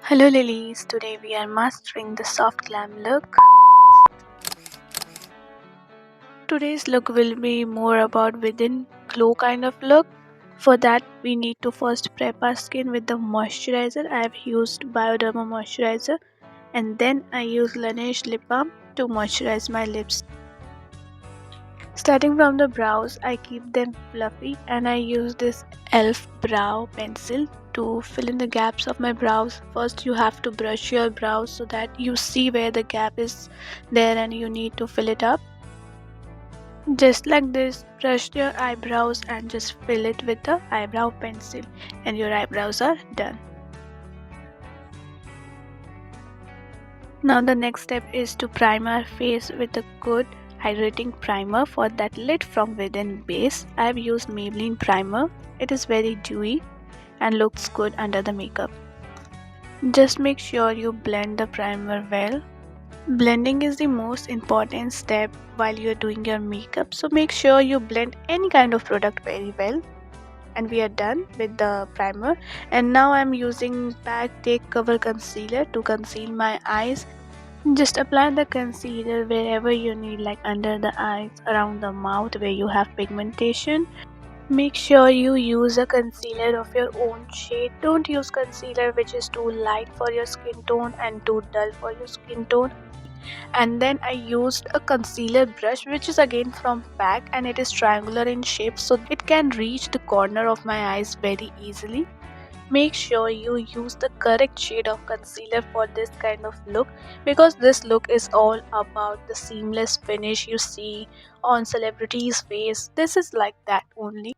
Hello lilies, today we are mastering the soft glam look. Today's look will be more about within glow kind of look. For that we need to first prep our skin with the moisturizer. I have used Bioderma moisturizer and then I use Laneige lip balm to moisturize my lips. Starting from the brows, I keep them fluffy and I use this e.l.f. brow pencil to fill in the gaps of my brows. First you have to brush your brows so that you see where the gap is there and you need to fill it up. Just like this, brush your eyebrows and just fill it with the eyebrow pencil and your eyebrows are done. Now the next step is to prime our face with a good hydrating primer. For that lit from within base, I have used Maybelline primer. It is very dewy and looks good under the makeup. Just make sure you blend the primer well. Blending is the most important step while you're doing your makeup, so make sure you blend any kind of product very well. And we are done with the primer, and now I'm using Pack Take Cover Concealer to conceal my eyes. Just apply the concealer wherever you need, like under the eyes, around the mouth where you have pigmentation. Make sure you use a concealer of your own shade. Don't use concealer which is too light for your skin tone and too dull for your skin tone. And then I used a concealer brush which is again from Pack and it is triangular in shape, so it can reach the corner of my eyes very easily. Make sure you use the correct shade of concealer for this kind of look, because this look is all about the seamless finish you see on celebrities' face. This is like that only.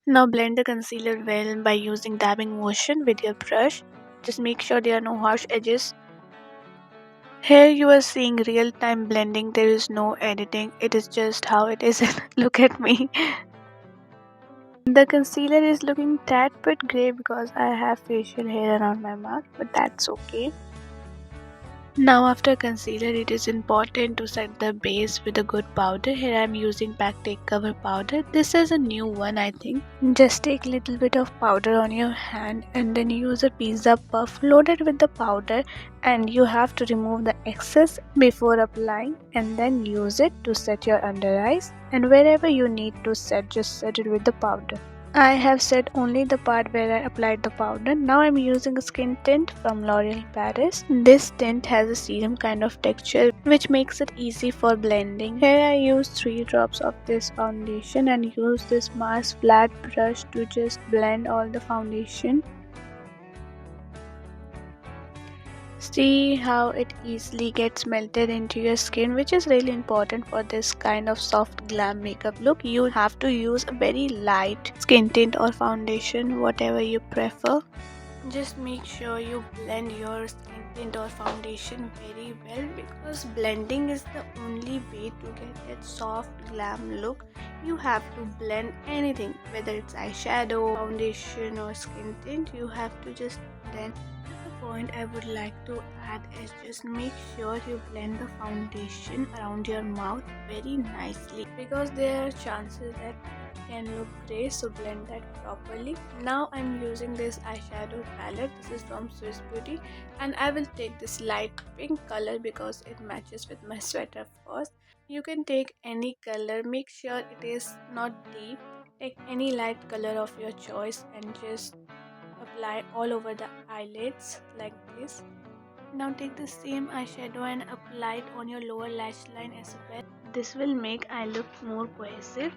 Now blend the concealer well by using dabbing motion with your brush. Just make sure there are no harsh edges. Here you are seeing real time blending. There is no editing. It is just how it is. Look at me. The concealer is looking tad bit grey because I have facial hair around my mouth, but that's okay. Now after concealer, it is important to set the base with a good powder. Here I am using Pack Take Cover powder. This is a new one, I think. Just take little bit of powder on your hand and then use a pizza puff loaded with the powder, and you have to remove the excess before applying and then use it to set your under eyes, and wherever you need to set, just set it with the powder. I have set only the part where I applied the powder. Now I'm using a skin tint from L'Oreal Paris. This tint has a serum kind of texture which makes it easy for blending. Here I use 3 drops of this foundation and use this Mars flat brush to just blend all the foundation. See how it easily gets melted into your skin, which is really important for this kind of soft glam makeup look. You have to use a very light skin tint or foundation, whatever you prefer. Just make sure you blend your skin tint or foundation very well, because blending is the only way to get that soft glam look. You have to blend anything, whether it's eyeshadow, foundation or skin tint. You have to just blend. Point I would like to add is just make sure you blend the foundation around your mouth very nicely, because there are chances that it can look grey, so blend that properly. Now I'm using this eyeshadow palette. This is from Swiss Beauty and I will take this light pink color because it matches with my sweater first. You can take any color, make sure it is not deep. Take any light color of your choice and just apply all over the eyelids like this. Now take the same eyeshadow and apply it on your lower lash line as well. This will make eye look more cohesive.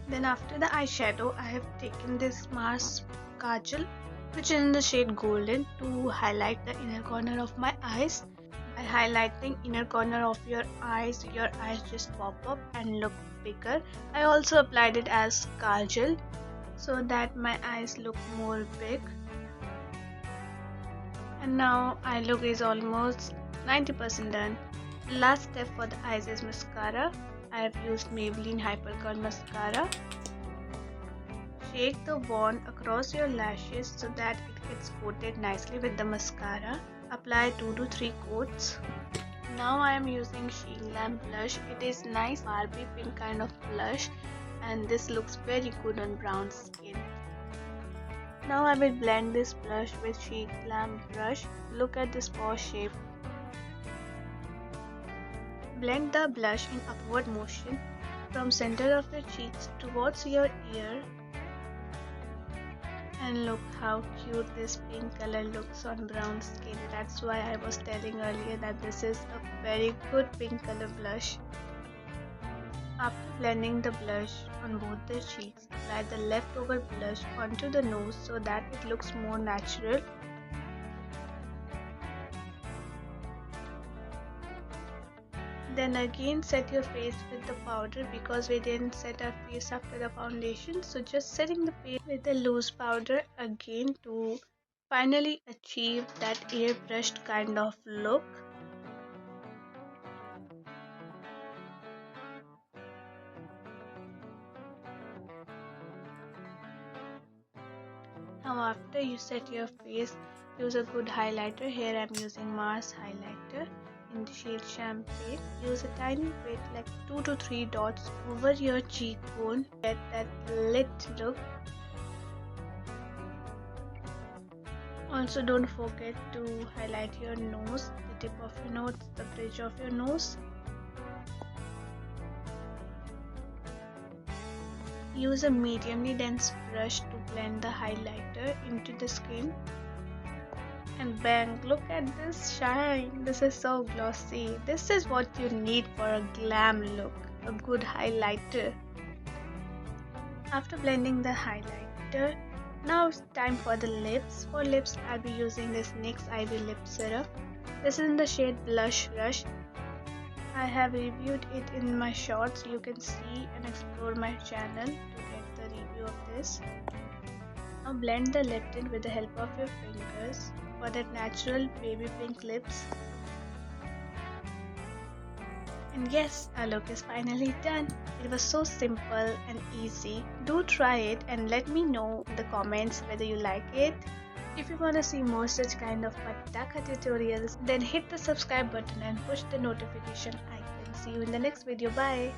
Then after the eyeshadow, I have taken this Mars Kajal, which is in the shade Golden, to highlight the inner corner of my eyes. By highlighting inner corner of your eyes just pop up and look bigger. I also applied it as kajal so that my eyes look more big. And now eye look is almost 90% done. Last step for the eyes is mascara. I have used Maybelline Hyper Curl mascara. Shake the wand across your lashes so that it gets coated nicely with the mascara. Apply 2 to 3 coats. Now I am using Sheen Glam blush. It is nice Barbie pink kind of blush and this looks very good on brown skin. Now I will blend this blush with Cheek Glam brush. Look at this paw shape. Blend the blush in upward motion from center of your cheeks towards your ear. And look how cute this pink color looks on brown skin. That's why I was telling earlier that this is a very good pink color blush. After blending the blush on both the cheeks, apply the leftover blush onto the nose so that it looks more natural. Then again set your face with the powder because we didn't set our face after the foundation. So just setting the face with the loose powder again to finally achieve that airbrushed kind of look. Now after you set your face, use a good highlighter. Here I'm using Mars highlighter in the shade Champagne. Use a tiny bit like 2 to 3 dots over your cheekbone. Get that lit look. Also don't forget to highlight your nose, the tip of your nose, the bridge of your nose. Use a mediumly dense brush to blend the highlighter into the skin. And bang, look at this shine. This is so glossy. This is what you need for a glam look, a good highlighter. After blending the highlighter, now it's time for the lips. For lips, I'll be using this NYX Ivy Lip Serum. This is in the shade Blush Rush. I have reviewed it in my shorts. You can see and explore my channel to get the review of this. Now blend the lip tint with the help of your fingers for that natural baby pink lips. And yes, our look is finally done. It was so simple and easy. Do try it and let me know in the comments whether you like it. If you want to see more such kind of pataka tutorials, then hit the subscribe button and push the notification icon. See you in the next video. Bye.